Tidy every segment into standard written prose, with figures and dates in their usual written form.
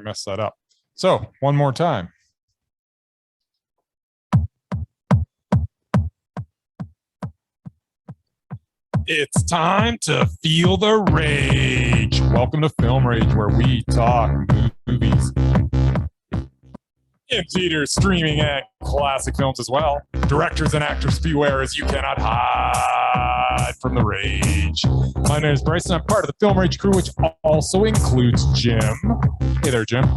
messed that up. So, one more time. It's time to feel the rage. Welcome to Film Rage, where we talk movies in theaters, streaming, and classic films as well. Directors and actors beware, as you cannot hide from the rage. My name is Bryce, and I'm part of the Film Rage crew, which also includes Jim. Hey there, Jim.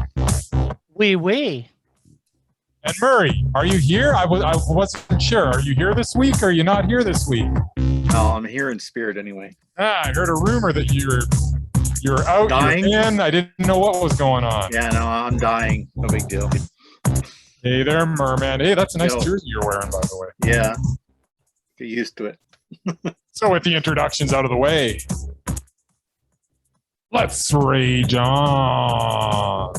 Oui. And Murray, are you here? I wasn't sure. Are you here this week, or are you not here this week? No, I'm here in spirit anyway. I heard a rumor that you're out, dying? You're in. I didn't know what was going on. Yeah, no, I'm dying. No big deal. Hey there, Merman. Hey, that's a nice jersey you're wearing, by the way. Yeah, get used to it. So with the introductions out of the way, let's rage on.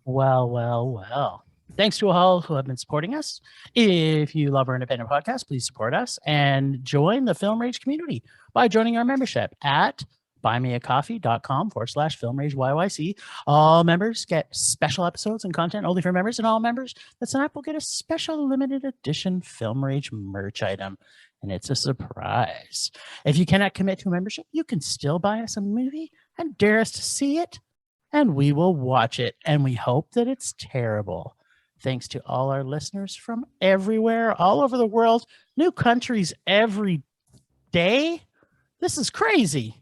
Well. Thanks to all who have been supporting us. If you love our independent podcast, please support us and join the Film Rage community by joining our membership at buymeacoffee.com/filmrageyyc. All members get special episodes and content only for members, and all members that sign up will get a special limited edition Film Rage merch item, and it's a surprise. If you cannot commit to a membership, you can still buy us a movie and dare us to see it, and we will watch it, and we hope that it's terrible. Thanks to all our listeners from everywhere, all over the world, new countries every day. This is crazy.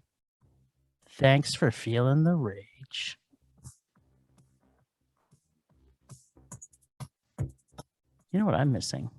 Thanks for feeling the rage. You know what I'm missing?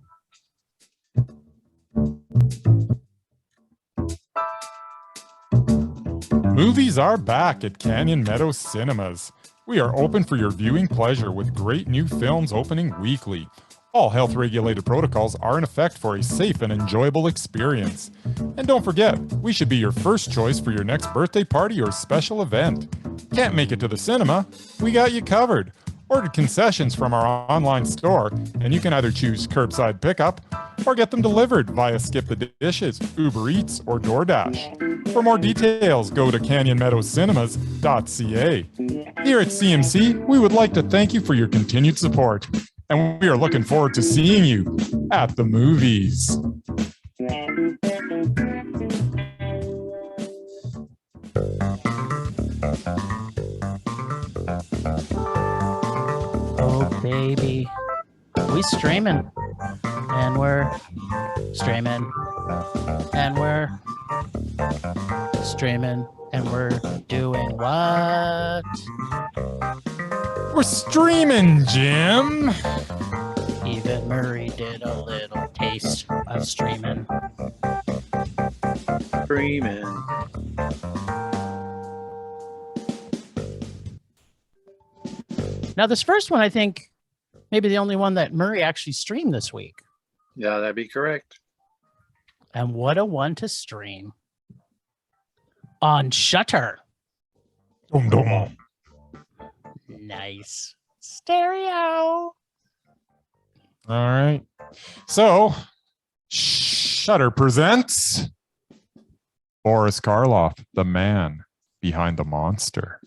Movies are back at Canyon Meadows Cinemas. We are open for your viewing pleasure with great new films opening weekly. All health-regulated protocols are in effect for a safe and enjoyable experience. And don't forget, we should be your first choice for your next birthday party or special event. Can't make it to the cinema? We got you covered. Order concessions from our online store, and you can either choose curbside pickup or get them delivered via Skip the Dishes, Uber Eats, or DoorDash. For more details, go to canyonmeadowscinema.ca. Here at CMC, we would like to thank you for your continued support, and we are looking forward to seeing you at the movies. Oh, baby. We streaming. And we're streaming. And we're streaming. And we're doing what? We're streaming, Jim. Even Murray did a little taste of streaming. Streaming. Now, this first one, I think, maybe the only one that Murray actually streamed this week. Yeah, that'd be correct. And what a one to stream. On Shudder. Nice. Stereo. All right. So, Shudder presents Boris Karloff, the man behind the monster.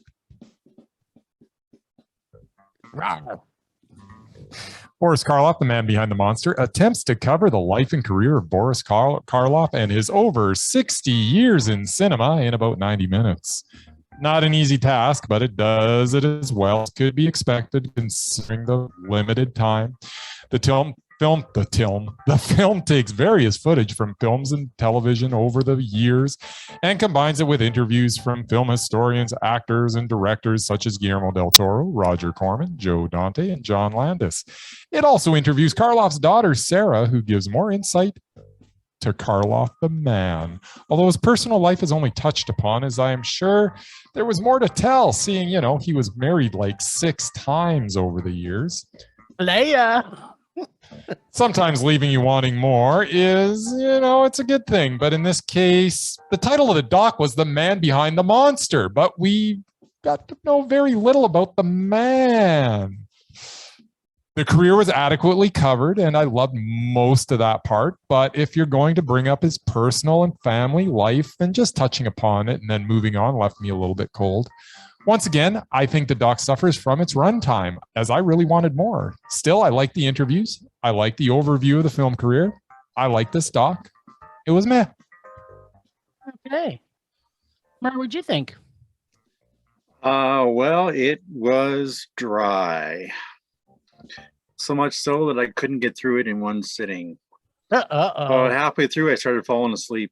Boris Karloff, the man behind the monster, attempts to cover the life and career of Boris Karloff and his over 60 years in cinema in about 90 minutes. Not an easy task, but it does it as well as could be expected considering the limited time. The film takes various footage from films and television over the years and combines it with interviews from film historians, actors, and directors such as Guillermo del Toro, Roger Corman, Joe Dante, and John Landis. It also interviews Karloff's daughter, Sarah, who gives more insight to Karloff the man. Although his personal life is only touched upon, as I am sure there was more to tell, seeing, he was married like 6 times over the years. Leia. Sometimes leaving you wanting more is, it's a good thing. But in this case, the title of the doc was The Man Behind the Monster, but we got to know very little about the man. The career was adequately covered, and I loved most of that part. But if you're going to bring up his personal and family life, then just touching upon it and then moving on left me a little bit cold. Once again, I think the doc suffers from its runtime, as I really wanted more. Still, I like the interviews. I like the overview of the film career. I like this doc. It was meh. Okay. Mar, what'd you think? Well, it was dry. So much so that I couldn't get through it in one sitting. About halfway through, I started falling asleep.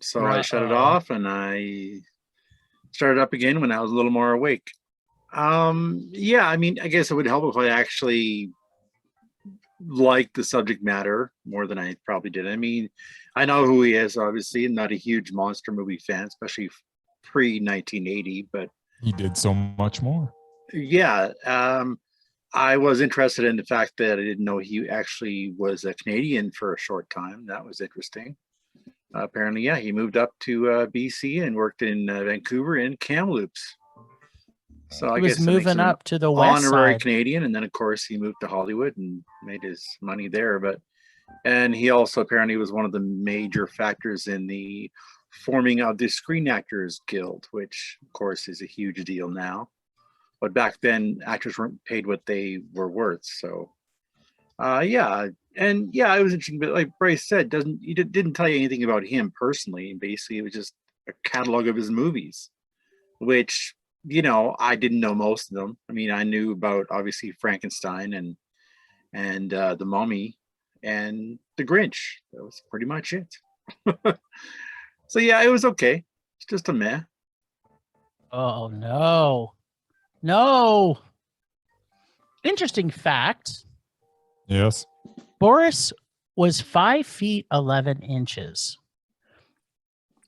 So I shut it off and I started up again when I was a little more awake. Yeah, I mean, I guess it would help if I actually liked the subject matter more than I probably did. I mean, I know who he is, obviously. I'm not a huge monster movie fan, especially pre-1980, but he did so much more. Yeah, I was interested in the fact that I didn't know he actually was a Canadian for a short time. That was interesting. Apparently, yeah, he moved up to BC and worked in Vancouver in Kamloops. So I guess he was moving up to the west honorary side. Canadian, and then of course he moved to Hollywood and made his money there. And he also apparently was one of the major factors in the forming of the Screen Actors Guild, which of course is a huge deal now. But back then, actors weren't paid what they were worth. So, yeah, and yeah, it was interesting. But like Bryce said, didn't tell you anything about him personally. Basically, it was just a catalog of his movies, which, you know, I didn't know most of them. I mean, I knew about obviously Frankenstein and The Mummy and The Grinch. That was pretty much it. So yeah, it was okay. It's just a meh. Oh no. Interesting fact. Yes. Boris was 5 feet 11 inches,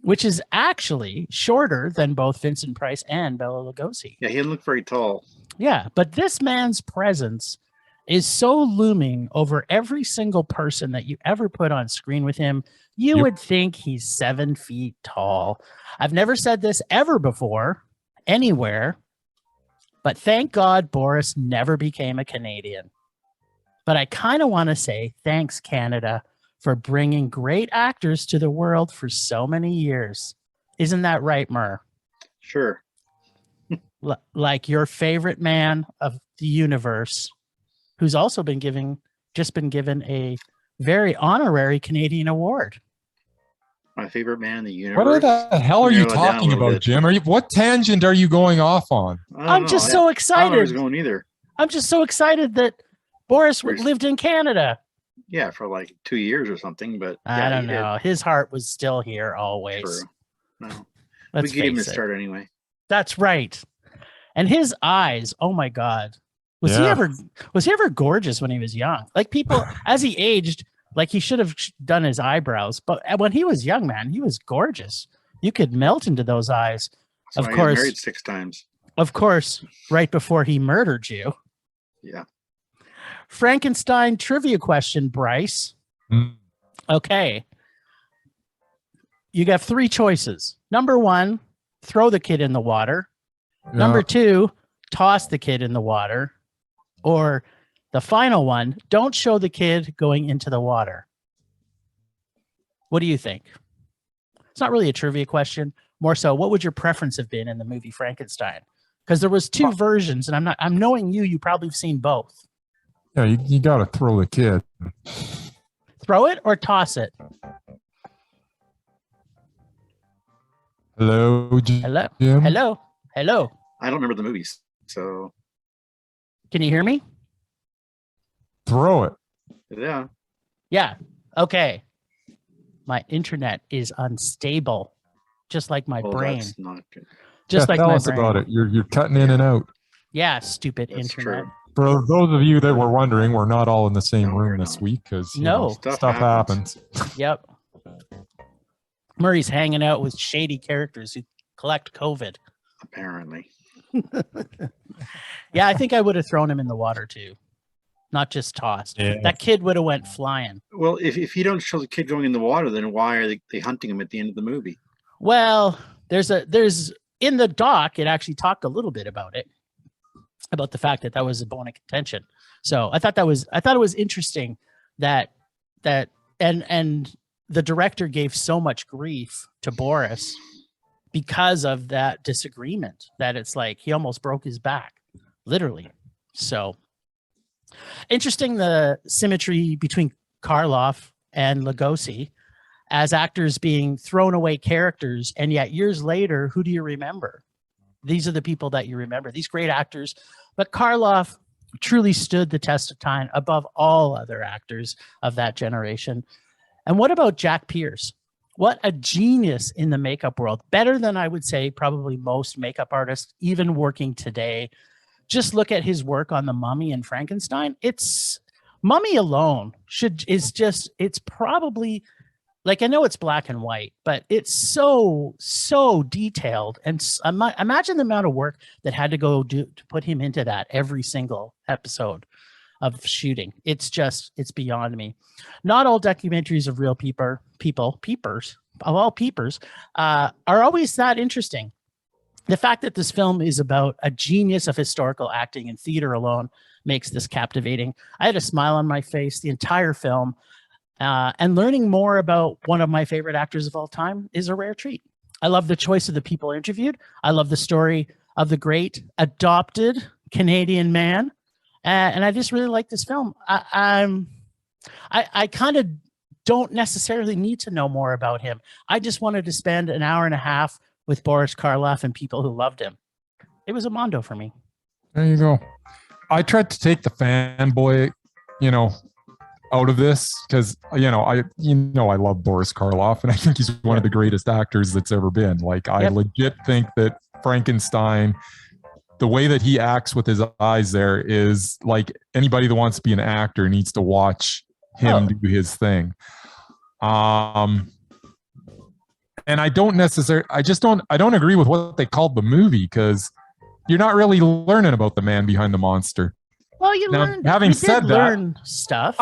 which is actually shorter than both Vincent Price and Bela Lugosi. Yeah, he didn't look very tall. Yeah, but this man's presence is so looming over every single person that you ever put on screen with him. You would think he's 7 feet tall. I've never said this ever before, anywhere, but thank God Boris never became a Canadian. But I kind of want to say thanks, Canada, for bringing great actors to the world for so many years. Isn't that right, Mur? Sure. Like your favorite man of the universe, who's also been given a very honorary Canadian award. My favorite man in the universe. What the hell are you talking about, Jim? What tangent are you going off on? I'm just so excited. I don't know where he's going either. I'm just so excited that Boris lived in Canada. Yeah, for like 2 years or something, but I don't know. His heart was still here always. True. No. Let's we gave him a face it. start anyway. That's right. And his eyes, oh my God. Was he ever gorgeous when he was young? Like people, as he aged, like he should have done his eyebrows. But when he was young, man, he was gorgeous. You could melt into those eyes. So of course, married 6 times. Of course, right before he murdered you. Yeah. Frankenstein trivia question, Bryce. Okay. You got 3 choices. Number 1, throw the kid in the water. Yeah. Number 2, toss the kid in the water. Or the final one, don't show the kid going into the water. What do you think? It's not really a trivia question. More so, what would your preference have been in the movie Frankenstein? Because there was 2 versions, and I'm knowing you probably have seen both. Yeah, you got to throw the kid. Throw it or toss it? Hello, Jim? Hello. I don't remember the movies, so. Can you hear me? Throw it. Yeah. Yeah. Okay. My internet is unstable, just like my brain. That's not good. Just like tell my us brain. about it. You're cutting in and out. Yeah, stupid That's internet. True. For those of you that were wondering, we're not all in the same room this week because stuff happens. Yep. Murray's hanging out with shady characters who collect COVID. Apparently. Yeah, I think I would have thrown him in the water too, not just tossed. Yeah. That kid would have went flying. Well, if you don't show the kid going in the water, then why are they hunting him at the end of the movie? Well, there's in the doc, it actually talked a little bit about it, about the fact that was a bone of contention. So I thought it was interesting that and the director gave so much grief to Boris because of that disagreement, that it's like he almost broke his back, literally. So interesting, the symmetry between Karloff and Lugosi as actors being thrown away characters, and yet years later, who do you remember? These are the people that you remember, these great actors. But Karloff truly stood the test of time above all other actors of that generation. And what about Jack Pierce? What a genius in the makeup world. Better than, I would say, probably most makeup artists, even working today. Just look at his work on The Mummy and Frankenstein. It's Mummy alone it's probably, like, I know it's black and white, but it's so detailed. And imagine the amount of work that had to go to put him into that every single episode of shooting. It's beyond me. Not all documentaries of real peepers are always that interesting. The fact that this film is about a genius of historical acting and theater alone makes this captivating. I had a smile on my face the entire film, and learning more about one of my favorite actors of all time is a rare treat. I love the choice of the people interviewed. I love the story of the great adopted Canadian man. And I just really like this film. I kind of don't necessarily need to know more about him. I just wanted to spend an hour and a half with Boris Karloff and people who loved him. It was a mondo for me. There you go. I tried to take the fanboy, out of this because, I love Boris Karloff, and I think he's one of the greatest actors that's ever been. Like, I legit think that Frankenstein, the way that he acts with his eyes there is like anybody that wants to be an actor needs to watch him do his thing. And I don't agree with what they called the movie, because you're not really learning about the man behind the monster. Well, you learn stuff.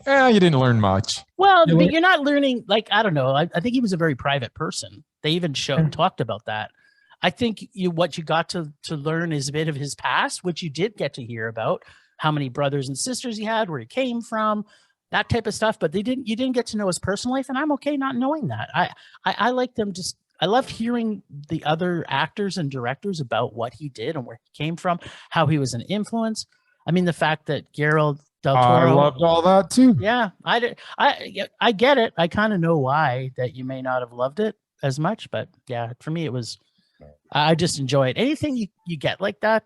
You didn't learn much. Well, but you're not learning, like, I don't know. I think he was a very private person. They even talked about that. I think what you got to learn is a bit of his past, which you did get to hear about, how many brothers and sisters he had, where he came from, that type of stuff. But you didn't get to know his personal life, and I'm okay not knowing that. I like them just. I loved hearing the other actors and directors about what he did and where he came from, how he was an influence. I mean, the fact that Guillermo del Toro. I loved all that too. Yeah, I get it. I kind of know why that you may not have loved it as much, but yeah, for me it was. I just enjoy it. Anything you get like that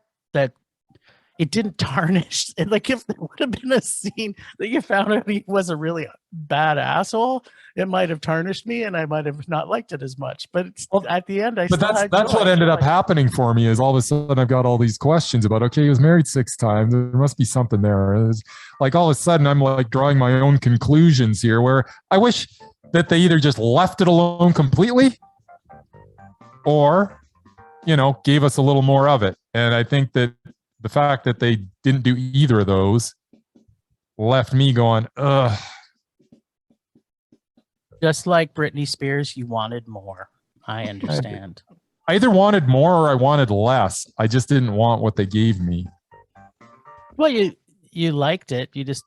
it didn't tarnish. Like, if there would have been a scene that you found out he was a really bad asshole, it might have tarnished me, and I might have not liked it as much. But at the end, that's what ended up happening for me. Is all of a sudden I've got all these questions about, okay, he was married 6 times. There must be something there. It's like all of a sudden I'm like drawing my own conclusions here, where I wish that they either just left it alone completely, or gave us a little more of it. And I think that the fact that they didn't do either of those left me going, ugh. Just like Britney Spears, you wanted more. I understand. I either wanted more or I wanted less. I just didn't want what they gave me. Well, you liked it. You just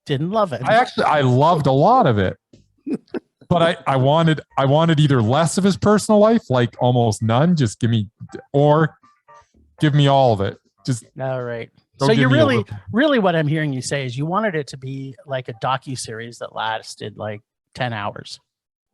didn't love it. I loved a lot of it. But I wanted either less of his personal life, like almost none, just give me all of it. Just all right. So you really what I'm hearing you say is you wanted it to be like a docuseries that lasted like 10 hours.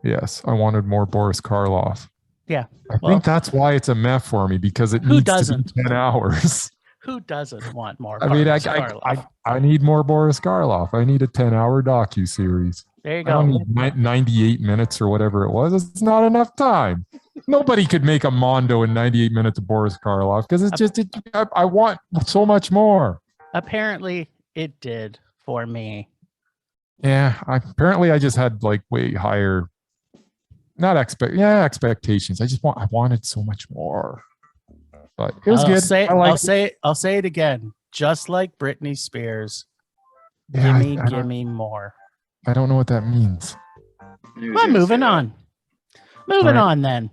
Yes, I wanted more Boris Karloff. Yeah. I think that's why it's a meh for me, because it needs to be 10 hours. Who doesn't want more Boris Karloff? I need more Boris Karloff. I need a 10-hour docu-series. There you go. I don't need 98 minutes or whatever it was. It's not enough time. Nobody could make a mondo in 98 minutes of Boris Karloff, because I want so much more. Apparently it did for me. Yeah, apparently I just had like way higher, expectations. I wanted so much more. But it was good. I'll say it again. Just like Britney Spears. Yeah, give me more. I don't know what that means. Well, moving on. Moving on then.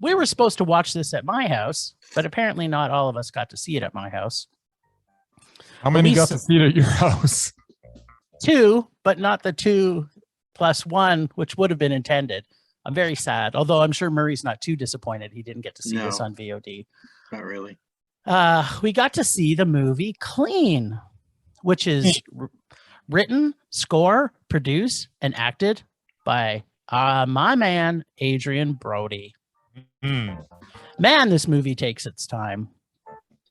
We were supposed to watch this at my house, but apparently not all of us got to see it at my house. How many got to see it at your house? 2, but not the 2 plus 1, which would have been intended. I'm very sad. Although I'm sure Murray's not too disappointed he didn't get to see this on VOD. Not really. We got to see the movie Clean, which is written, score, produced, and acted by my man, Adrien Brody. Man, this movie takes its time.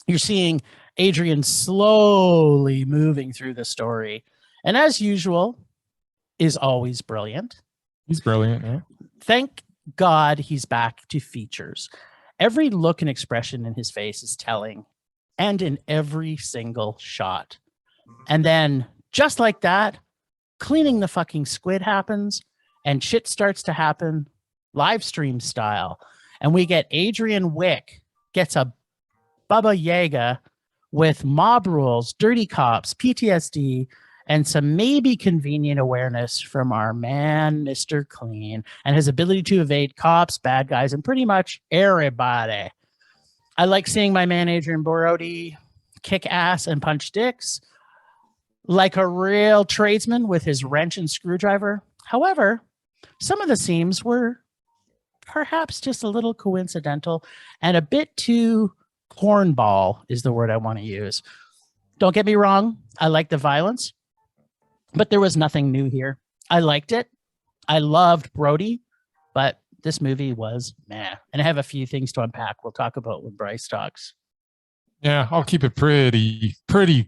You're seeing Adrien slowly moving through the story. And as usual, is always brilliant. He's brilliant, yeah. Thank God he's back to features. Every look and expression in his face is telling, and in every single shot. And then, just like that, cleaning the fucking squid happens, and shit starts to happen live stream style. And we get Adrian Wick gets a Baba Yaga with mob rules, dirty cops, PTSD, and some maybe convenient awareness from our man, Mr. Clean, and his ability to evade cops, bad guys, and pretty much everybody. I like seeing my man, Adrien Brody, kick ass and punch dicks like a real tradesman with his wrench and screwdriver. However, some of the scenes were perhaps just a little coincidental and a bit too cornball is the word I want to use. Don't get me wrong. I like the violence, but there was nothing new here. I liked it. I loved Brody, but this movie was meh. And I have a few things to unpack. We'll talk about when Bryce talks. Yeah, I'll keep it pretty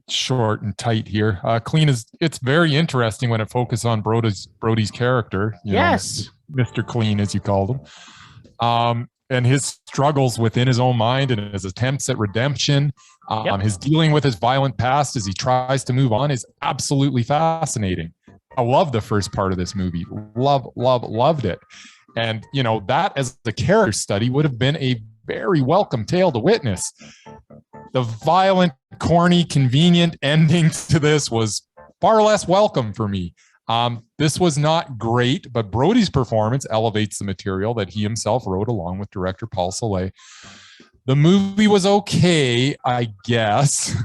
short and tight here. Clean it's very interesting when it focuses on Brody's character. Yes. Mr. Clean, as you called him. And his struggles within his own mind and his attempts at redemption, his dealing with his violent past as he tries to move on is absolutely fascinating. I love the first part of this movie. Loved it. And, that as the character study would have been a very welcome tale to witness. The violent, corny, convenient ending to this was far less welcome for me. This was not great, but Brody's performance elevates the material that he himself wrote along with director Paul Soleil. The movie was okay, I guess,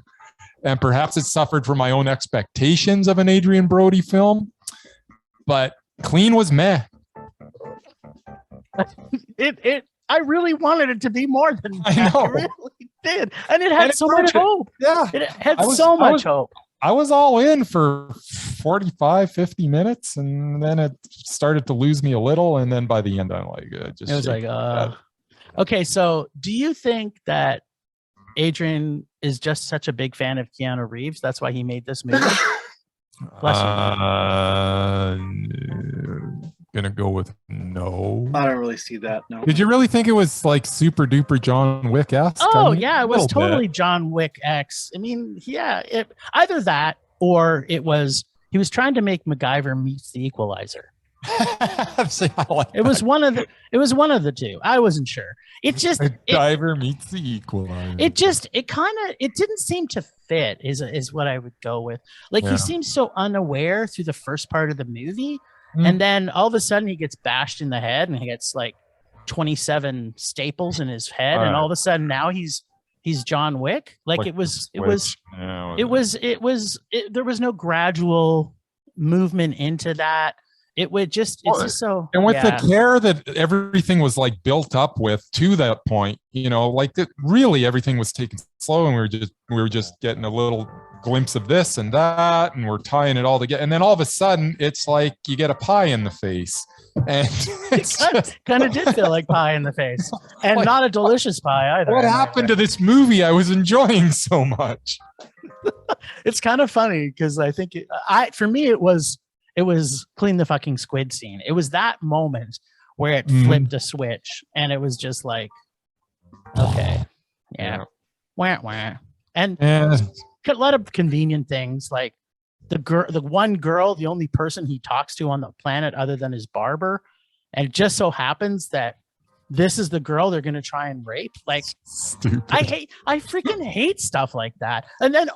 and perhaps it suffered from my own expectations of an Adrien Brody film, but Clean was meh. I really wanted it to be more than that. I know. I really did. And it had so much hope. Yeah. It had so much hope. I was all in for 45, 50 minutes, and then it started to lose me a little. And then by the end, I'm like, just. It was like, okay. So do you think that Adrien is just such a big fan of Keanu Reeves? That's why he made this movie? Gonna go with no. I don't really see that. No. Did you really think it was like super duper John Wick-esque? Oh, yeah, it was totally John Wick-esque. I mean, yeah, either that or he was trying to make MacGyver meets the Equalizer. It was one of the two. I wasn't sure. MacGyver meets the Equalizer. It didn't seem to fit is what I would go with. Like he seems so unaware through the first part of the movie. And then all of a sudden he gets bashed in the head and he gets like 27 staples in his head. And all of a sudden now he's John Wick. There was no gradual movement into that. It's just so. And with the care that everything was like built up with to that point, really everything was taken slow, and we were just getting a little glimpse of this and that, and we're tying it all together. And then all of a sudden, it's like you get a pie in the face, and it kind of did feel like pie in the face, and not a delicious pie either. What happened to this movie I was enjoying so much? It's kind of funny because I think for me it was clean the fucking squid scene. It was that moment where it flipped a switch, and it was just like, okay, wah. And a lot of convenient things, like the one girl, the only person he talks to on the planet other than his barber, and it just so happens that this is the girl they're going to try and rape. Like, stupid. I freaking hate stuff like that. And then,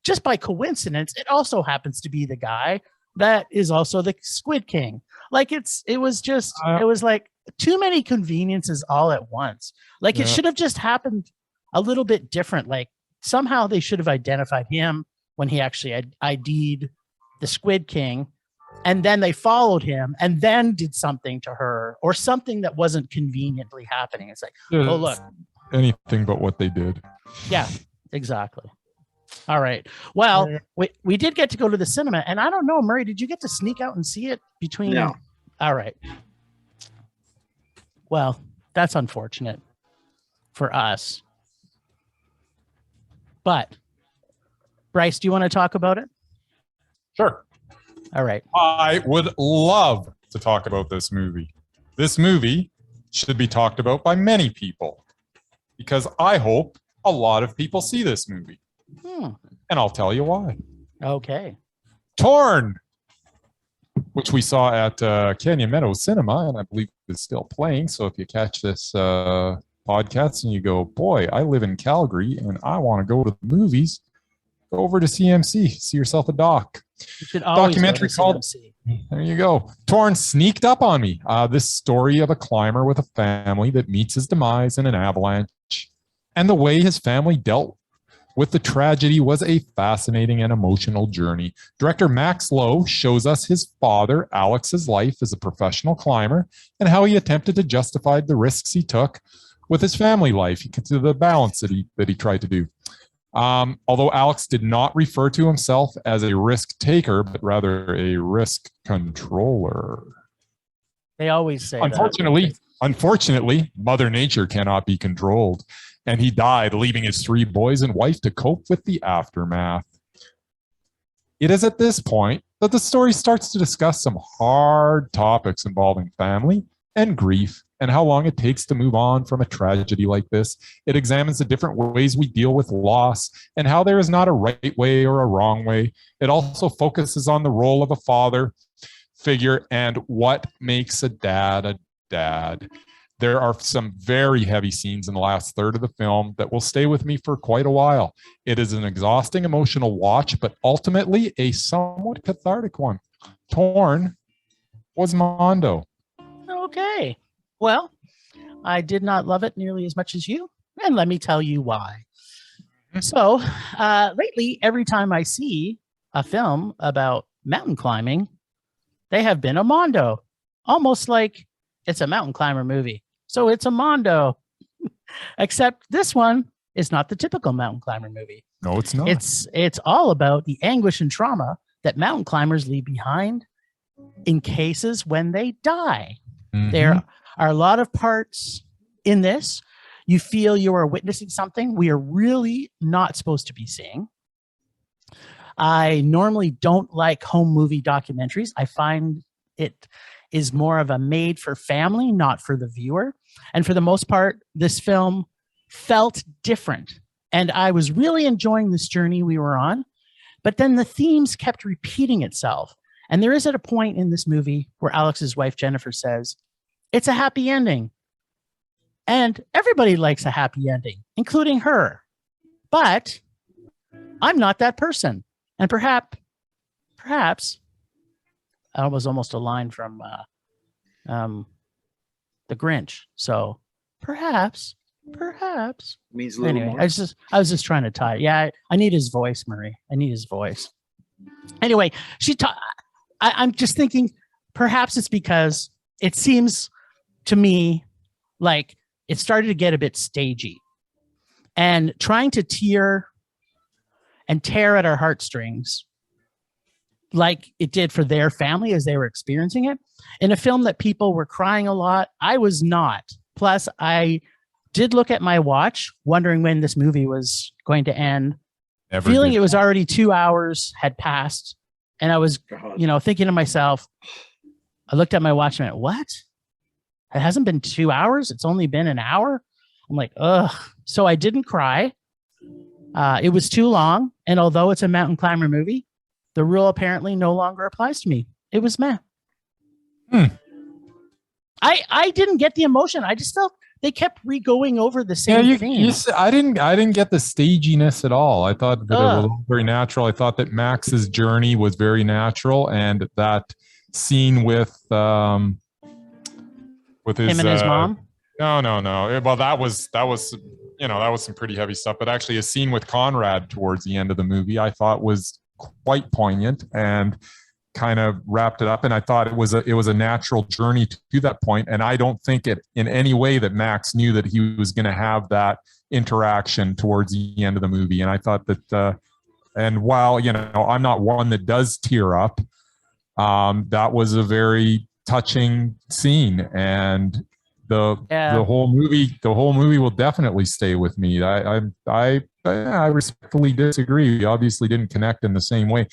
just by coincidence, it also happens to be the guy that is also the Squid King. Like it was like too many conveniences all at once. Like it should have just happened a little bit different. Like somehow they should have identified him when he actually ID'd the Squid King. and then they followed him and then did something to her or something that wasn't conveniently happening. It's like, oh, look. Anything but what they did. Yeah, exactly. All right. Well, we did get to go to the cinema, and I don't know, Murray, did you get to sneak out and see it between? No. All right. Well, that's unfortunate for us. But, Bryce, do you want to talk about it? Sure. All right. I would love to talk about this movie. This movie should be talked about by many people because I hope a lot of people see this movie. And I'll tell you why. Okay. Torn, which we saw at Canyon Meadows Cinema, and I believe is still playing. So if you catch this podcast and you go, boy, I live in Calgary and I want to go to the movies, go over to CMC, see yourself a doc. Documentary called CMC. There you go. Torn sneaked up on me. This story of a climber with a family that meets his demise in an avalanche, and the way his family dealt with the tragedy was a fascinating and emotional journey. Director Max Lowe shows us his father, Alex's life as a professional climber and how he attempted to justify the risks he took with his family life, to the balance that he tried to do. Although Alex did not refer to himself as a risk taker, but rather a risk controller. They always say Unfortunately, Mother Nature cannot be controlled, and he died, leaving his 3 boys and wife to cope with the aftermath. It is at this point that the story starts to discuss some hard topics involving family and grief and how long it takes to move on from a tragedy like this. It examines the different ways we deal with loss and how there is not a right way or a wrong way. It also focuses on the role of a father figure and what makes a dad a dad. There are some very heavy scenes in the last third of the film that will stay with me for quite a while. It is an exhausting emotional watch, but ultimately a somewhat cathartic one. Torn was Mondo. Okay. Well, I did not love it nearly as much as you, and let me tell you why. So, lately, every time I see a film about mountain climbing, they have been a Mondo, almost like it's a mountain climber movie. So it's a Mondo, except this one is not the typical mountain climber movie. No, it's not. It's all about the anguish and trauma that mountain climbers leave behind in cases when they die. Mm-hmm. There are a lot of parts in this. You feel you are witnessing something we are really not supposed to be seeing. I normally don't like home movie documentaries. I find it is more of a made for family, not for the viewer. And for the most part, this film felt different. And I was really enjoying this journey we were on. But then the themes kept repeating itself. And there is at a point in this movie where Alex's wife, Jennifer, says, it's a happy ending. And everybody likes a happy ending, including her. But I'm not that person. And perhaps, that was almost a line from The Grinch. So perhaps. Means a little anyway, more. I was just trying to tie it. Yeah, I need his voice, Murray. I need his voice. Anyway, I'm just thinking perhaps it's because it seems to me like it started to get a bit stagey and trying to tear at our heartstrings like it did for their family as they were experiencing it. In a film that people were crying a lot, I was not. Plus, I did look at my watch, wondering when this movie was going to end, feeling it was already 2 hours had passed. And I was, thinking to myself, I looked at my watch and went, what? It hasn't been 2 hours. It's only been an hour. I'm like, ugh. So I didn't cry. It was too long. And although it's a mountain climber movie, the rule apparently no longer applies to me. It was meh. I didn't get the emotion. I just felt they kept going over the same thing. I didn't get the staginess at all. I thought that it was very natural. I thought that Max's journey was very natural, and that scene with his him and his mom. No. Well, that was some pretty heavy stuff. But actually, a scene with Conrad towards the end of the movie, I thought was quite poignant, and kind of wrapped it up, and I thought it was a natural journey to that point. And I don't think it in any way that Max knew that he was going to have that interaction towards the end of the movie. And I thought that, and while I'm not one that does tear up, that was a very touching scene, and the whole movie will definitely stay with me. I respectfully disagree. We obviously didn't connect in the same way.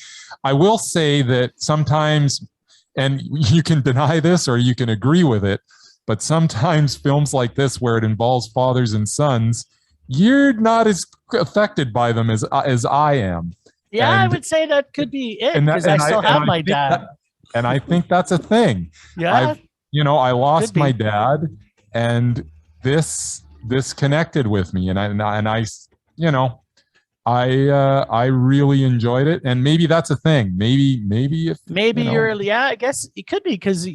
I will say that sometimes, and you can deny this or you can agree with it, but sometimes films like this, where it involves fathers and sons, you're not as affected by them as I am. Yeah, I would say that could be it, because I still have my dad. And I think that's a thing. Yeah. I lost my dad, and this connected with me, and I really enjoyed it. And maybe that's a thing. Maybe I guess it could be, because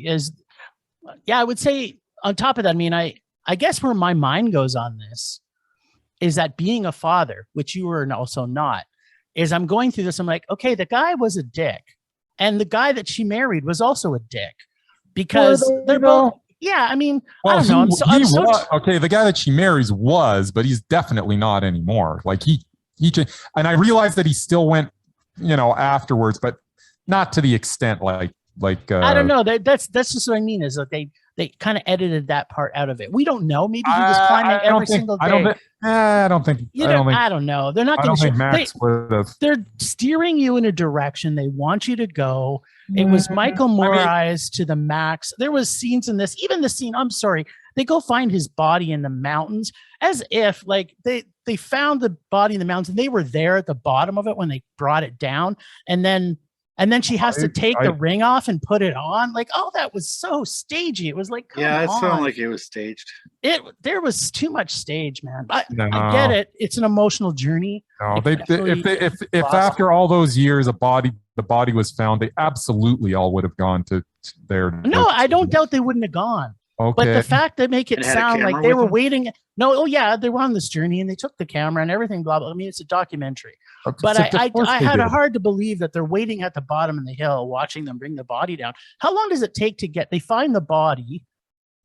I would say on top of that, I mean, I guess where my mind goes on this is that being a father, which you were also not, is I'm going through this. I'm like, okay, the guy was a dick, and the guy that she married was also a dick, because they're both. Yeah, I mean, well, I don't know. Okay, the guy that she marries was, but he's definitely not anymore. Like he and I realized that he still went, afterwards, but not to the extent like. I don't know. That's just what I mean, is that they kind of edited that part out of it. We don't know. Maybe he was climbing every single day. I don't think. I don't know. They're not going to. Max would have. They're steering you in a direction they want you to go. It was Michael Moore to the max. There was scenes in this, even the scene. I'm sorry, they go find his body in the mountains, as if like they found the body in the mountains and they were there at the bottom of it when they brought it down, and then she has to take the ring off and put it on. Like, oh, that was so stagey. It was like, it sounded like it was staged. There was too much stage, man. I get it. It's an emotional journey. No, if after all those years the body was found, they absolutely all would have gone to their. No, I don't doubt they wouldn't have gone. Okay. But the fact that make it sound like they were waiting. No, oh yeah, they were on this journey and they took the camera and everything, blah, blah. I mean, it's a documentary. But I had it hard to believe that they're waiting at the bottom of the hill, watching them bring the body down. How long does it take they find the body,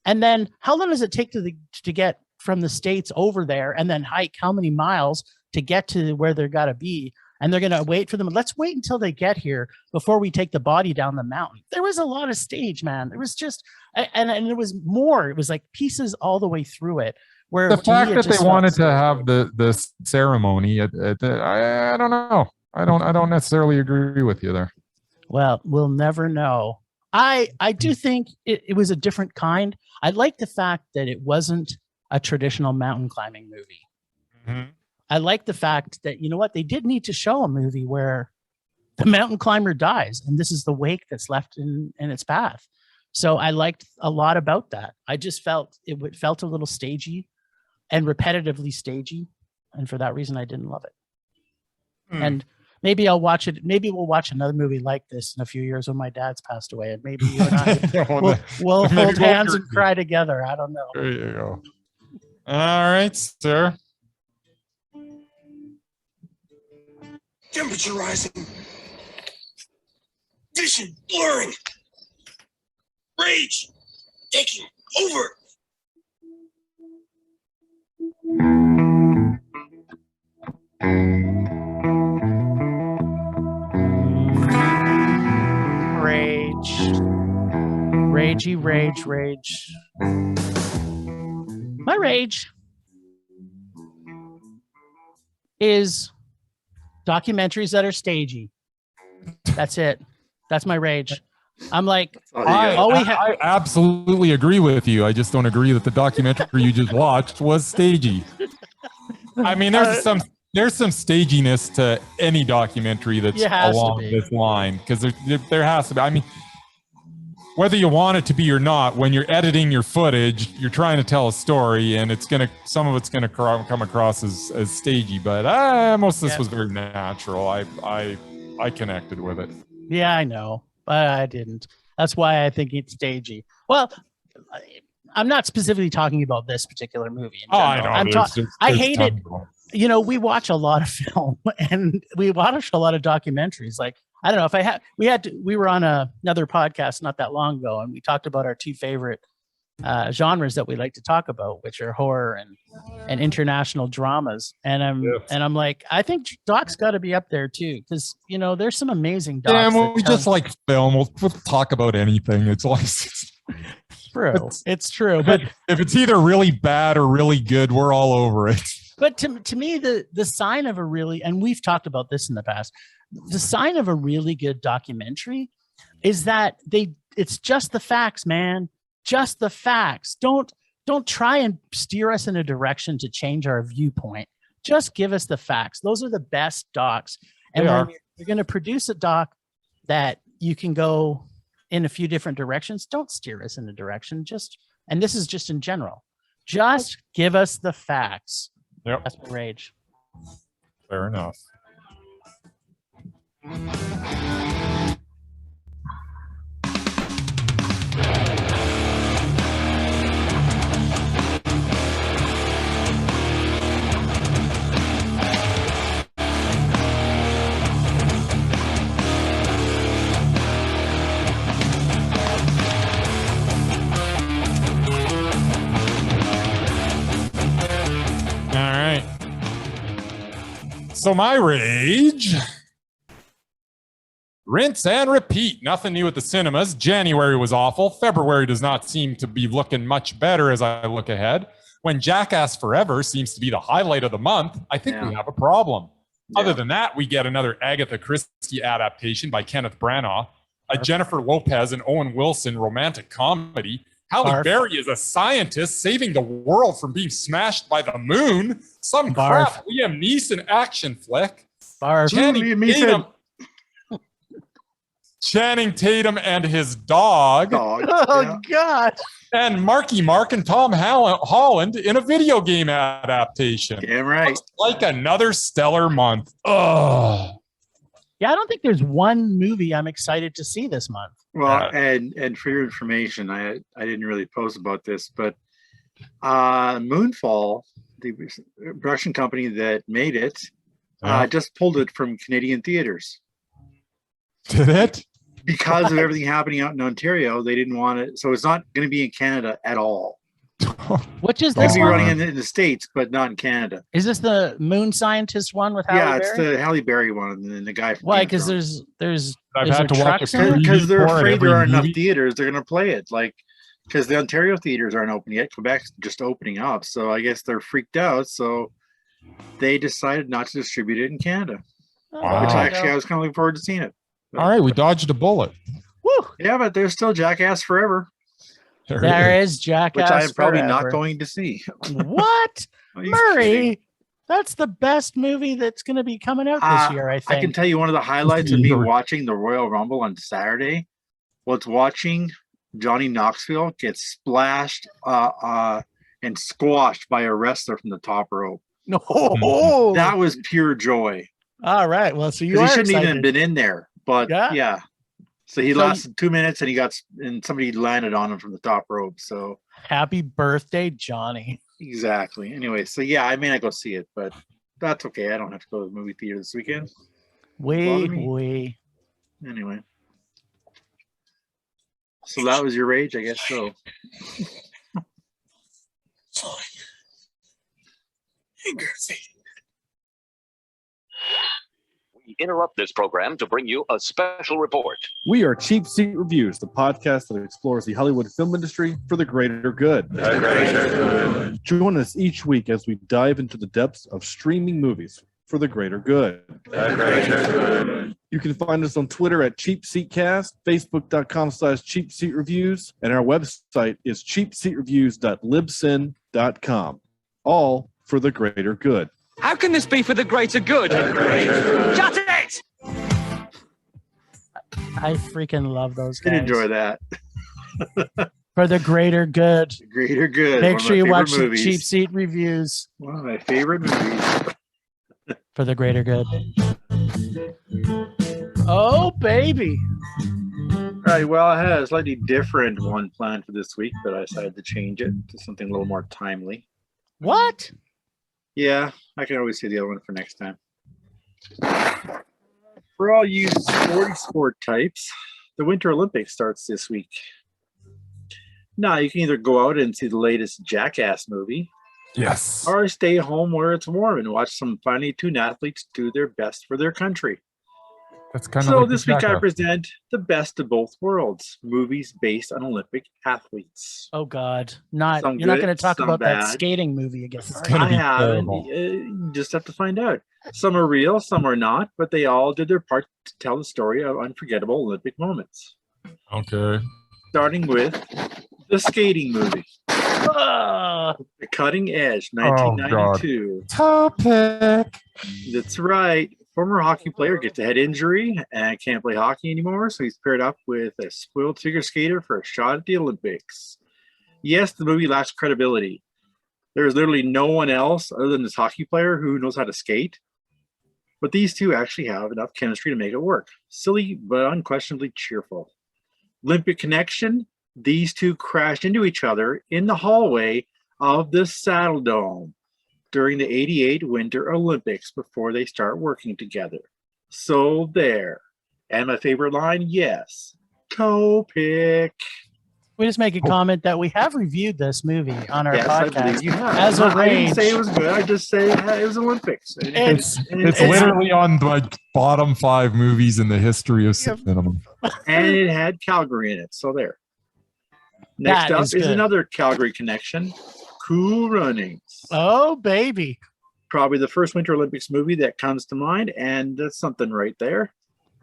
and then how long does it take to get from the States over there and then hike how many miles to get to where they're got to be? And they're going to wait for them. Let's wait until they get here before we take the body down the mountain. There was a lot of stage, man. There was just, and there was more. It was like pieces all the way through it. Where the fact that they wanted to have the ceremony, I don't know. I don't necessarily agree with you there. Well, we'll never know. I do think it was a different kind. I like the fact that it wasn't a traditional mountain climbing movie. Mm-hmm. I like the fact that, you know what, they did need to show a movie where the mountain climber dies, and this is the wake that's left in its path. So I liked a lot about that. I just felt it felt a little stagey and repetitively stagey, and for that reason, I didn't love it. And maybe I'll watch it. Maybe we'll watch another movie like this in a few years when my dad's passed away, and maybe you and I we'll hold hands and cry together. I don't know. There you go. All right, sir. Temperature rising. Vision blurring. Rage taking over. Rage. My rage is documentaries that are stagey. That's it. That's my rage. I'm like, I absolutely agree with you. I just don't agree that the documentary you just watched was stagey. I mean, there's some staginess to any documentary that's along this line, because there has to be. I mean, whether you want it to be or not, when you're editing your footage, you're trying to tell a story, and some of it's gonna come across as stagey. But most of this was very natural. I connected with it. Yeah, I know, but I didn't. That's why I think it's stagey. Well, I'm not specifically talking about this particular movie. I know. I hate it. You know, we watch a lot of film and we watch a lot of documentaries. Like, I don't know if we were on another podcast not that long ago, and we talked about our two favorite genres that we like to talk about, which are horror and international dramas. And I'm like, I think Doc's got to be up there too, because there's some amazing docs. Yeah, well, we just like film. We'll talk about anything. It's like true. It's true. But if it's either really bad or really good, we're all over it. But to me, the sign of a really, and we've talked about this in the past, the sign of a really good documentary is that it's just the facts, man. Just the facts. Don't try and steer us in a direction to change our viewpoint. Just give us the facts. Those are the best docs. And when you're going to produce a doc that you can go in a few different directions, don't steer us in a direction. And this is just in general. Just give us the facts. Yep. That's my rage. Fair enough. So my rage, rinse and repeat. Nothing new at the cinemas. January was awful. February does not seem to be looking much better as I look ahead. When Jackass Forever seems to be the highlight of the month, I think we have a problem. Yeah. Other than that, we get another Agatha Christie adaptation by Kenneth Branagh, a Jennifer Lopez and Owen Wilson romantic comedy. Halle Berry is a scientist saving the world from being smashed by the moon. Some crap Liam Neeson action flick. Channing Tatum and his dog. Oh, God. And Marky Mark and Tom Holland in a video game adaptation. Damn right. Looks like another stellar month. Ugh. Yeah, I don't think there's one movie I'm excited to see this month. Well, and for your information, I didn't really post about this, but Moonfall, the production company that made it, just pulled it from Canadian theaters. Did it? Because of everything happening out in Ontario, they didn't want it. So it's not going to be in Canada at all. Which is this? It's going to be running in the States, but not in Canada. Is this the moon scientist one with Halle Berry? Yeah, it's the Halle Berry one, and then the guy. Why? Because there's I've had to watch it because they're afraid there aren't enough theaters. They're going to play it because the Ontario theaters aren't open yet. Quebec's just opening up, so I guess they're freaked out. So they decided not to distribute it in Canada. Wow. Which I was kind of looking forward to seeing it. But, all right, we dodged a bullet. Woo! Yeah, but there's still Jackass Forever. There is Jackass, which I'm probably Forever. not going to see. What? Murray? That's the best movie that's going to be coming out this year, I think. I can tell you one of the highlights of me watching the Royal Rumble on Saturday was watching Johnny Knoxville get splashed and squashed by a wrestler from the top rope. No, that was pure joy. All right, well, so he shouldn't even have been in there, but yeah. So he lasted 2 minutes, and somebody landed on him from the top rope. So happy birthday, Johnny! Exactly. Anyway, so yeah, I may not go see it, but that's okay. I don't have to go to the movie theater this weekend. Anyway, so that was your rage, I guess. So. We interrupt this program to bring you a special report. We are Cheap Seat Reviews, the podcast that explores the Hollywood film industry for the greater good. Join us each week as we dive into the depths of streaming movies for the greater good. You can find us on Twitter at Cheap Seat Cast, Facebook.com/Cheap Seat Reviews, and our website is cheapseatreviews.libsyn.com. All for the greater good. How can this be for the greater good? Shut it! I freaking love those guys. I enjoy that. For the greater good. The greater good. Make sure you watch the Cheap Seat Reviews. One of my favorite movies. For the greater good. Oh, baby. All right, well, I had a slightly different one planned for this week, but I decided to change it to something a little more timely. What? Yeah, I can always say the other one for next time. For all you sporty sport types, the Winter Olympics starts this week. Now, you can either go out and see the latest Jackass movie, Yes. or stay home where it's warm and watch some finely tuned athletes do their best for their country. That's kind of So like this week I present the best of both worlds, movies based on Olympic athletes. Oh God, Some you're not good, going to talk some about that bad. skating movie again. It's are gonna you? be I haven't. terrible. You just have to find out. Some are real, some are not, but they all did their part to tell the story of unforgettable Olympic moments. Okay. Starting with the skating movie, Ah, The Cutting Edge, Oh, God. 1992. Topic. That's right. Former hockey player gets a head injury and can't play hockey anymore, so he's paired up with a spoiled figure skater for a shot at the Olympics. Yes, the movie lacks credibility. There is literally no one else other than this hockey player who knows how to skate. But these two actually have enough chemistry to make it work. Silly, but unquestionably cheerful. Olympic connection, these two crashed into each other in the hallway of the Saddle Dome during the 88 Winter Olympics before they start working together. So there. And my favorite line, yes, toe pick. we just make a comment that we have reviewed this movie on our Yes, I podcast. believe you have. As I didn't say it arranged. was good. I just say it was Olympics. It's it's- literally on the bottom 5 movies in the history of Yep. cinema. And it had Calgary in it. So there. Next That up is is good. another Calgary connection, Cool Runnings. Oh baby, Probably the first Winter Olympics movie that comes to mind, and that's something right there.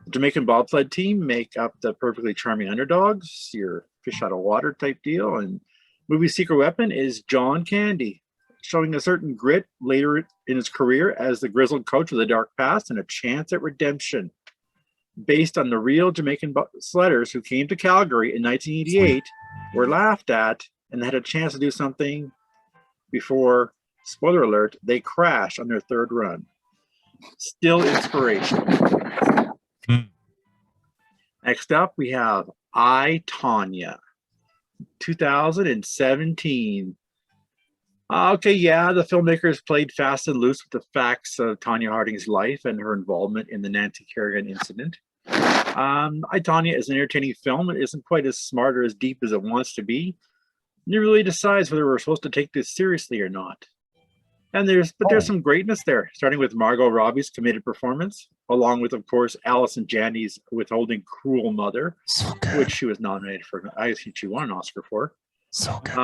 The Jamaican bobsled team make up the perfectly charming underdogs, your fish out of water type deal, and movie's secret weapon is John Candy, showing a certain grit later in his career as the grizzled coach with a dark past and a chance at redemption. Based on the real Jamaican sledders who came to Calgary in 1988, were laughed at, and had a chance to do something before, spoiler alert, they crashed on their third run. Still inspirational. Hmm. Next up, we have I, Tonya, 2017. Okay, yeah, the filmmakers played fast and loose with the facts of Tonya Harding's life and her involvement in the Nancy Kerrigan incident. I, Tonya is an entertaining film. It isn't quite as smart or as deep as it wants to be. And it really decides whether we're supposed to take this seriously or not. And there's some greatness there, starting with Margot Robbie's committed performance, along with, of course, Allison Janney's withholding cruel mother, So good. which she was nominated for. I think she won an Oscar for. So good.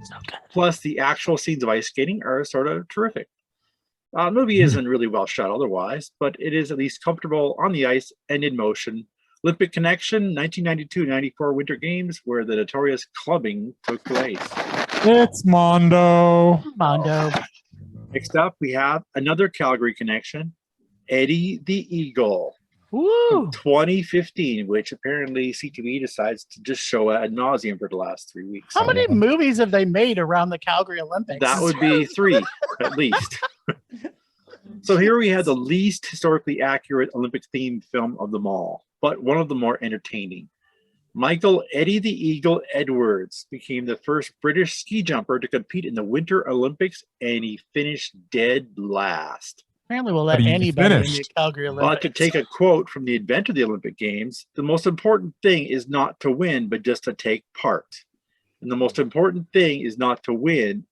so good. Plus, the actual scenes of ice skating are sort of terrific. The movie isn't really well shot otherwise, but it is at least comfortable on the ice and in motion. Olympic connection, 1992-94 Winter Games, where the notorious clubbing took place. It's Mondo. Mondo. Next up, we have another Calgary connection, Eddie the Eagle, Woo! 2015, which apparently CTV decides to just show ad nauseum for the last 3 weeks. How many movies have they made around the Calgary Olympics? That would be 3, at least. So here we have the least historically accurate Olympic-themed film of them all, but one of the more entertaining. Michael Eddie the Eagle Edwards became the first British ski jumper to compete in the Winter Olympics, and he finished dead last. Apparently, we'll let But he anybody in the finished. Calgary But Olympics. to take a quote from the inventor of the Olympic Games, the most important thing is not to win, but just to take part. And the most important thing is not to win,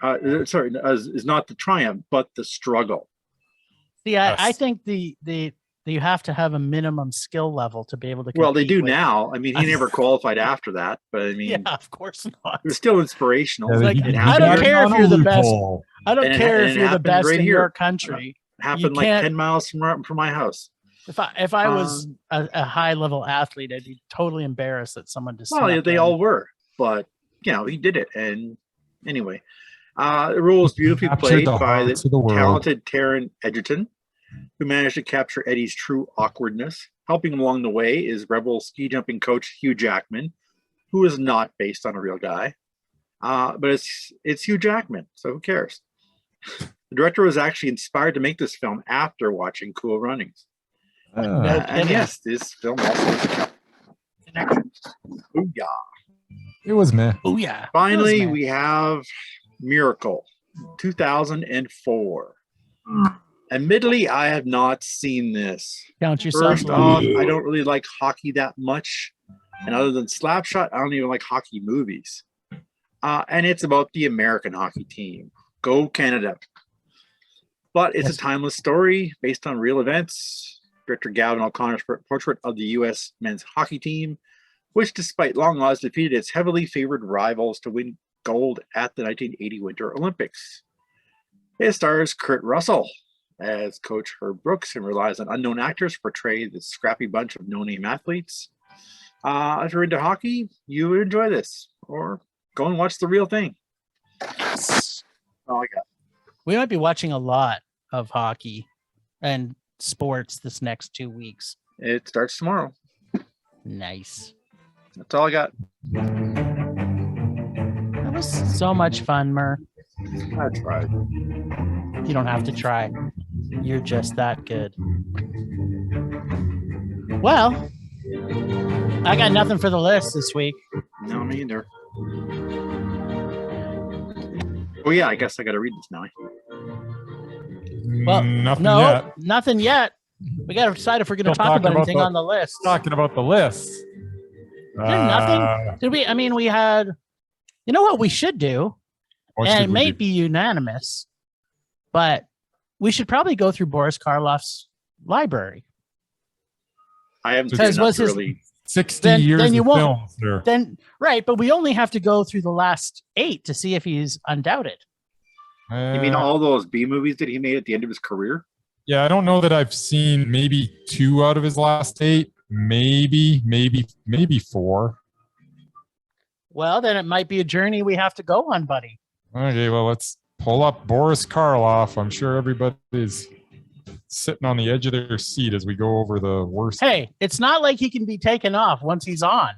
is not the triumph, but the struggle. See, I Yes. think the you have to have a minimum skill level to be able to. Well, they compete do with- now. I mean, he never qualified after that, but I mean, Yeah, of course not. it was still inspirational. Yeah, like, it I don't happened, care if you're the best. Loophole. I don't And it- care and if it you're the happened best right in here. your country. happened like can't- 10 miles from my house. If I was a high level athlete, I'd be totally embarrassed that someone just. Well, snuck they in. all were, but you know, he did it. And anyway, the role was beautifully Captured played the by the hearts of the world. talented Taron Egerton, who managed to capture Eddie's true awkwardness. Helping him along the way is rebel ski jumping coach Hugh Jackman, who is not based on a real guy, but it's Hugh Jackman, so who cares? The director was actually inspired to make this film after watching Cool Runnings. No And kidding. yes, this film also has a connection. Booyah. It was meh. Oh yeah. Finally, That was we have Miracle, 2004. Admittedly, I have not seen this. Count yourself. First off, I don't really like hockey that much. And other than Slapshot, I don't even like hockey movies. And it's about the American hockey team. Go Canada. But it's a timeless story based on real events. Director Gavin O'Connor's portrait of the U.S. men's hockey team, which despite long odds defeated its heavily favored rivals to win gold at the 1980 Winter Olympics. It stars Kurt Russell as Coach Herb Brooks and relies on unknown actors to portray the scrappy bunch of no-name athletes. If you're into hockey, you would enjoy this. Or go and watch the real thing. That's all I got. We might be watching a lot of hockey and sports this next 2 weeks. It starts tomorrow. Nice. That's all I got. That was so much fun, Mur. I tried. You don't have to try. You're just that good. Well, I got nothing for the list this week. No, me either. Oh yeah, I guess I got to read this now. Well, nothing no, yet. nothing yet. We got to decide if we're going to talk about anything on the list. Talking about the list. Nothing. Did we? I mean, we had. You know what we should do, and it may be unanimous, but we should probably go through Boris Karloff's library. I haven't seen enough really. 60 years then you of won't. films there. Then right, but we only have to go through the last 8 to see if he's undoubted. You mean all those B movies that he made at the end of his career? Yeah, I don't know that I've seen maybe 2 out of his last 8. Maybe 4. Well, then it might be a journey we have to go on, buddy. Okay, well, let's pull up Boris Karloff. I'm sure everybody's sitting on the edge of their seat as we go over the worst. Hey, it's not like he can be taken off once he's on.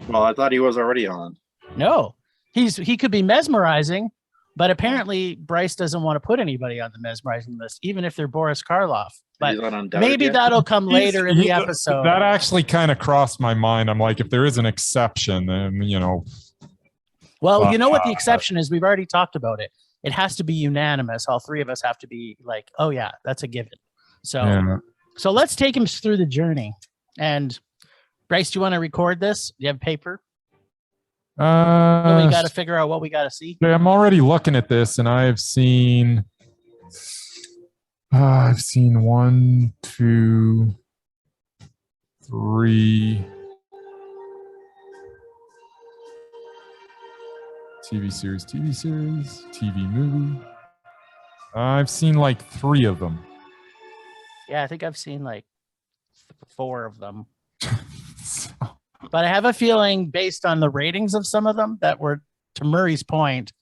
Well, I thought he was already on. No, he could be mesmerizing, but apparently Bryce doesn't want to put anybody on the mesmerizing list, even if they're Boris Karloff. But maybe that'll come later in the episode. That actually kind of crossed my mind. I'm like, if there is an exception, then Well, you know what the exception is? We've already talked about it. It has to be unanimous. All 3 of us have to be like, oh yeah, that's a given. So let's take him through the journey. And Bryce, do you want to record this? Do you have paper? We got to figure out what we got to see. I'm already looking at this, and I've seen 1, 2, 3 TV series, TV movie. I've seen like 3 of them. Yeah, I think I've seen like 4 of them. But I have a feeling, based on the ratings of some of them, that were, to Murray's point,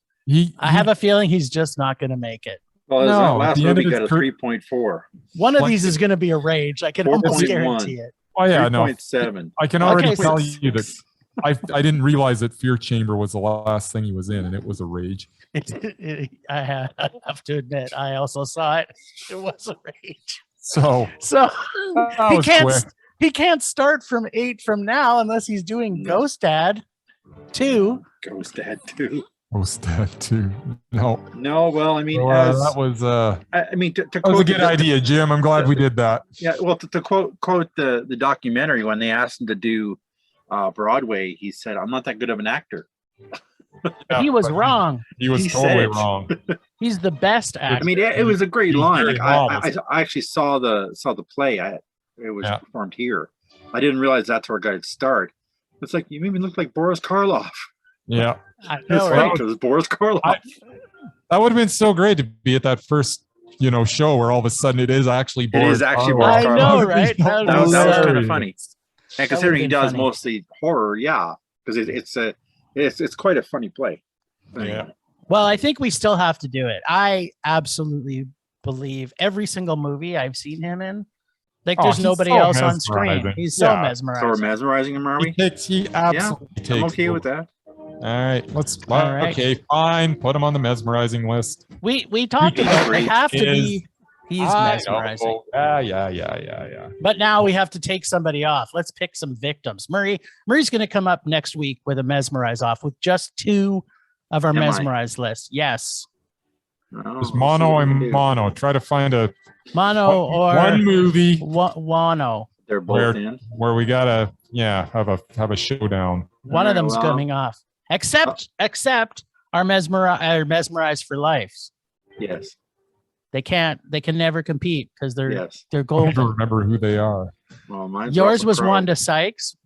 I have a feeling he's just not going to make it. Well, no, last movie got a 3.4. One of these is going to be a rage. I can almost guarantee it. Oh yeah, 3.7. I can already tell you that I didn't realize that Fear Chamber was the last thing he was in, and it was a rage. I have to admit, I also saw it. It was a rage. So he can't start from 8 from now unless he's doing Ghost Dad 2. Ghost Dad 2. Ghost Dad 2. No. Well, I mean, that was that was a good idea, Jim. I'm glad we did that. Yeah. Well, to quote the documentary, when they asked him to do Broadway, he said, "I'm not that good of an actor." He was wrong. He was totally wrong. He's the best actor. I mean, it was a great line. Like, I actually saw the play. It was performed here. I didn't realize that's where it got its start. It's like, you made me look like Boris Karloff. Yeah, I know, right? Because it's Boris Karloff. That would have been so great to be at that first, show where all of a sudden it is actually Boris. It is actually Boris Karloff. I know, right? That was kind of funny. And considering he does mostly horror, because it's quite a funny play. Yeah. Well, I think we still have to do it. I absolutely believe every single movie I've seen him in, like there's nobody else on screen. He's so mesmerizing. So we're mesmerizing him, are we? He absolutely takes. I'm okay with that. All right, okay, fine. Put him on the mesmerizing list. We talked about it. They have to be. He's mesmerizing. Yeah. But now we have to take somebody off. Let's pick some victims. Murray's going to come up next week with a mesmerize off with just 2 of our mesmerized list. Yes. Oh, Just mono and mono. Try to find a Mono or one movie Wano. They're both in. where we gotta have a showdown. One of Alright, them's well, coming off. Except our mesmerized for life. Yes. They can never compete because they're Yes. they're I don't even golden. remember who they are. Well, mine's Yours Russell was Crowe. Wanda Sykes.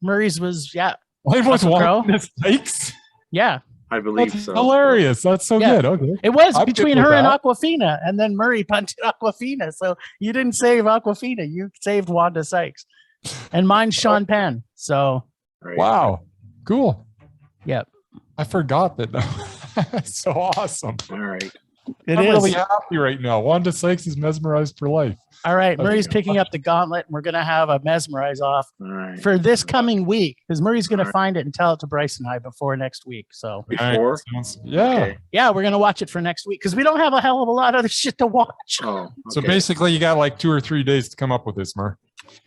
Murray's was Mine was Russell Crowe? Wanda Sykes. Yeah. I believe That's so. hilarious. That's so Yeah. good. Okay. It was I'm between good with her and that. Aquafina, and then Murray punted Aquafina. So you didn't save Aquafina, you saved Wanda Sykes. And mine's Sean Penn. So Right. Wow. Cool. yep. I forgot that. That's so awesome. All right. It I'm is. really happy right now. Wanda Sykes is mesmerized for life. All right. Okay. Murray's picking up the gauntlet, and we're gonna have a mesmerize off All right. for this coming week because Murray's gonna All right. find it and tell it to Bryce and I before next week. So Before? Yeah. Okay. yeah, we're gonna watch it for next week because we don't have a hell of a lot of other shit to watch. Oh. So okay. basically, you got like 2 or 3 days to come up with this, Mur.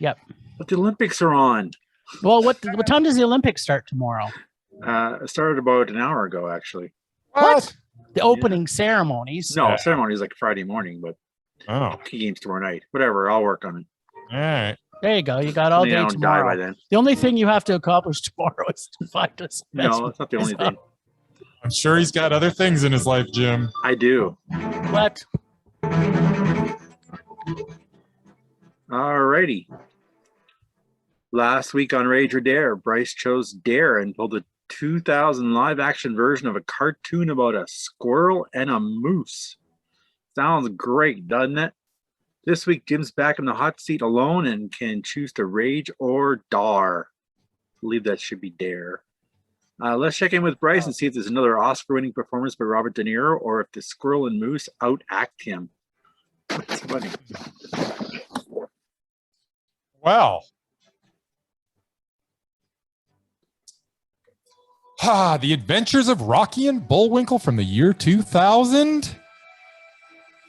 But the Olympics are on. Well, what time does the Olympics start tomorrow? It started about an hour ago, actually. What? The opening ceremonies. No, ceremony is like Friday morning, but Oh, hockey games tomorrow night. Whatever, I'll work on it. all right. There you go. You got all Maybe I day don't die by tomorrow. then. The only thing you have to accomplish tomorrow is to find us. No, it's not the only thing. I'm sure he's got other things in his life, Jim. I do. What? All righty. Last week on Rage or Dare, Bryce chose Dare and pulled a 2000 live action version of a cartoon about a squirrel and a moose. Sounds great, doesn't it? This week, Jim's back in the hot seat alone and can choose to rage or dar. I believe that should be Dare. Let's check in with Bryce and see if there's another Oscar-winning performance by Robert De Niro or if the squirrel and moose outact him. It's funny. Well. The Adventures of Rocky and Bullwinkle from the year 2000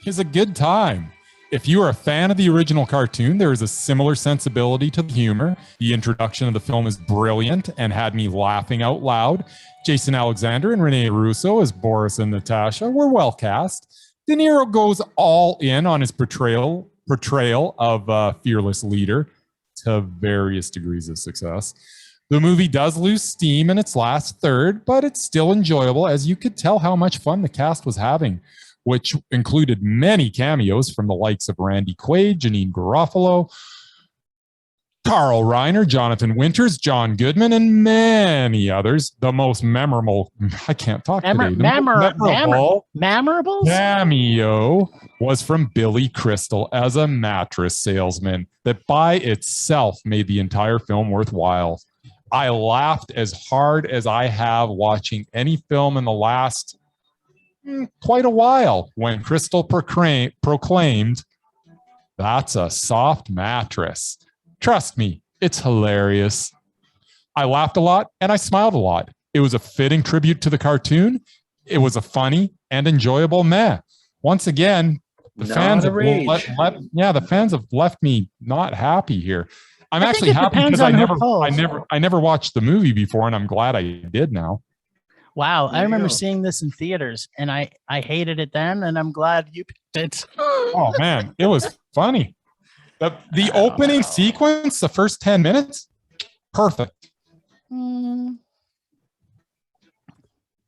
is a good time. If you are a fan of the original cartoon, there is a similar sensibility to the humor. The introduction of the film is brilliant and had me laughing out loud. Jason Alexander and Rene Russo as Boris and Natasha were well cast. De Niro goes all in on his portrayal of a fearless leader to various degrees of success. The movie does lose steam in its last third, but it's still enjoyable as you could tell how much fun the cast was having, which included many cameos from the likes of Randy Quaid, Janine Garofalo, Carl Reiner, Jonathan Winters, John Goodman, and many others. The most memorable, I can't talk today. The most memorable Memorables? cameo was from Billy Crystal as a mattress salesman that by itself made the entire film worthwhile. I laughed as hard as I have watching any film in the last quite a while when Crystal proclaimed, "That's a soft mattress." Trust me, it's hilarious. I laughed a lot and I smiled a lot. It was a fitting tribute to the cartoon. It was a funny and enjoyable meh. Once again, the fans have left me not happy here. I'm actually happy because I never watched the movie before, and I'm glad I did now. Wow, I remember seeing this in theaters, and I hated it then, and I'm glad you picked it. Oh man, it was funny. The opening sequence, the first 10 minutes, perfect.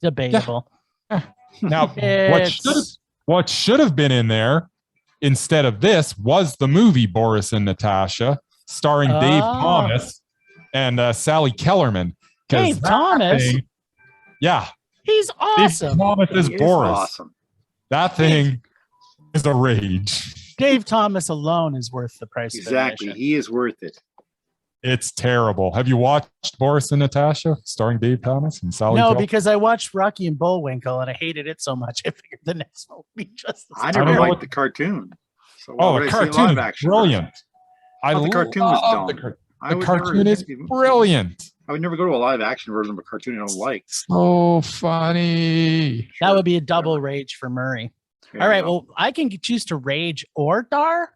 Debatable. Yeah. Now, what should have been in there instead of this was the movie Boris and Natasha, starring Dave Thomas and Sally Kellerman. Dave Thomas? Yeah. He's awesome. Dave Thomas is Boris. Awesome. That thing is a rage. Dave Thomas alone is worth the price of admission. He is worth it. It's terrible. Have you watched Boris and Natasha, starring Dave Thomas and Sally? No, because I watched Rocky and Bullwinkle and I hated it so much. I figured the next one would be just. I never liked the cartoon. So the cartoon is brilliant. The cartoon was dumb. The cartoon is brilliant. I would never go to a live action version of a cartoon I don't like. So funny. That would be a double rage for Murray. Yeah, all right. Well, I can choose to rage or dar.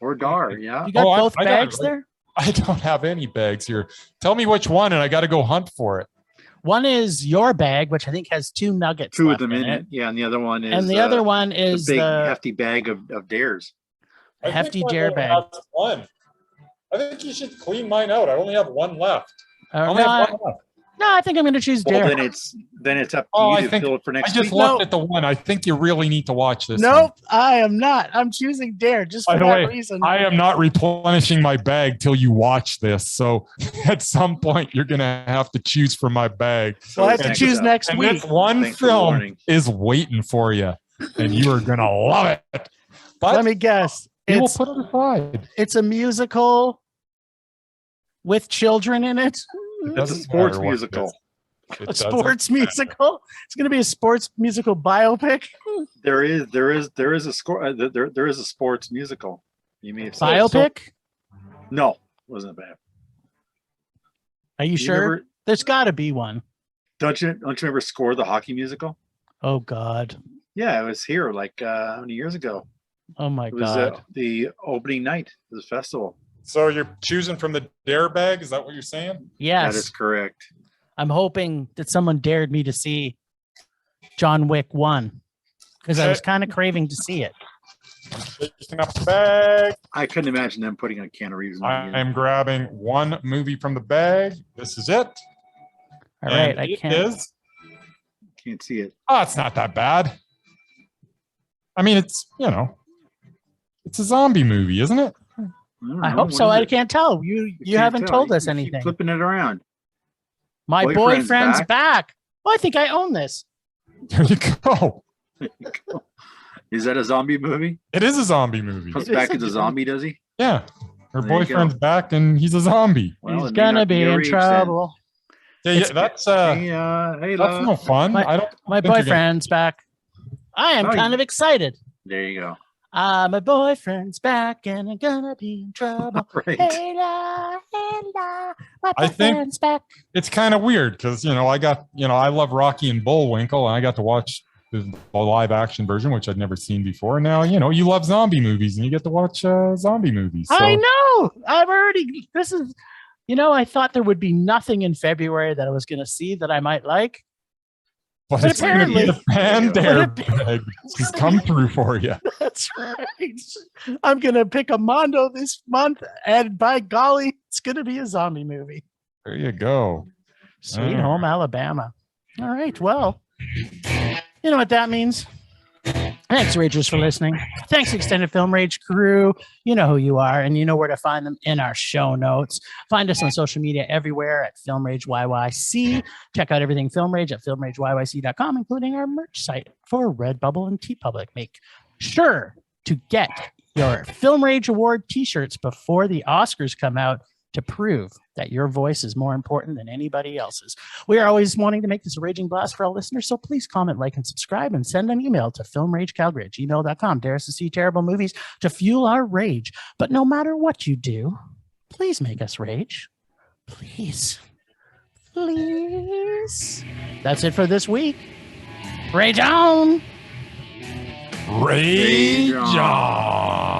Or dar, yeah. You got both bags there? I don't have any bags here. Tell me which one, and I got to go hunt for it. One is your bag, which I think has 2 nuggets. Two of left them in in it. Yeah, and the other one is. And the other one is the big the hefty bag of dares. hefty dare bag. One. I think you should clean mine out. I only have one left. No, only have one left. I think I'm going to choose Well, dare. then it's up to you to fill it for next I just week. looked at the one. I think you really need to watch this. Nope, one. I am not. I'm choosing dare just for that reason. I am not replenishing my bag till you watch this. So at some point, you're going to have to choose from my bag. So I have to choose next week. This one film is waiting for you, and you are going to love it. But let me guess. We will put it aside. It's a musical with children in it. It's a sports musical. A sports musical. It's going to be a sports musical biopic. There is a score. There is a sports musical. You mean biopic? No, wasn't bad. Are you sure? There's got to be one. Don't you remember Score, the hockey musical? Oh God. Yeah, it was here like how many years ago? Oh my God. It was the opening night of the festival. So you're choosing from the dare bag? Is that what you're saying? Yes. That is correct. I'm hoping that someone dared me to see John Wick 1 because I was kind of craving to see it. Picking up the bag. I couldn't imagine them putting a can of Reeves on. I'm grabbing one movie from the bag. This is it. All right, I can't see it. Oh, it's not that bad. I mean, it's it's a zombie movie, isn't it? I hope so. I can't tell. You haven't told us anything. Keep flipping it around. My boyfriend's back. Well, I think I own this. There you go. Is that a zombie movie? It is a zombie movie. Comes back as a zombie, does he? Yeah. Her boyfriend's back and he's a zombie. Well, he's gonna be in trouble. Yeah, that's that's no fun. My boyfriend's back. I am kind of excited. There you go. My boyfriend's back and I'm gonna be in trouble. Right. Hey la, my I think boyfriend's back. It's kind of weird because I love Rocky and Bullwinkle and I got to watch the live action version, which I'd never seen before. Now you love zombie movies and you get to watch zombie movies. So. I know. I thought there would be nothing in February that I was going to see that I might like. But it's apparently the fan dare bag has come through for you. That's right. I'm going to pick a Mondo this month, and by golly, it's going to be a zombie movie. There you go. Sweet Home Alabama. All right. Well, you know what that means. Thanks, Ragers, for listening. Thanks, Extended Film Rage crew. You know who you are, and you know where to find them in our show notes. Find us on social media everywhere at Film Rage YYC. Check out everything Film Rage at filmrageyyc.com, including our merch site for Redbubble and TeePublic. Make sure to get your Film Rage Award t-shirts before the Oscars come out to prove that your voice is more important than anybody else's. We are always wanting to make this a raging blast for our listeners, so please comment, like, and subscribe, and send an email to filmragecalgary@gmail.com. Dare us to see terrible movies to fuel our rage. But no matter what you do, please make us rage. Please. Please. That's it for this week. Rage on! Rage on!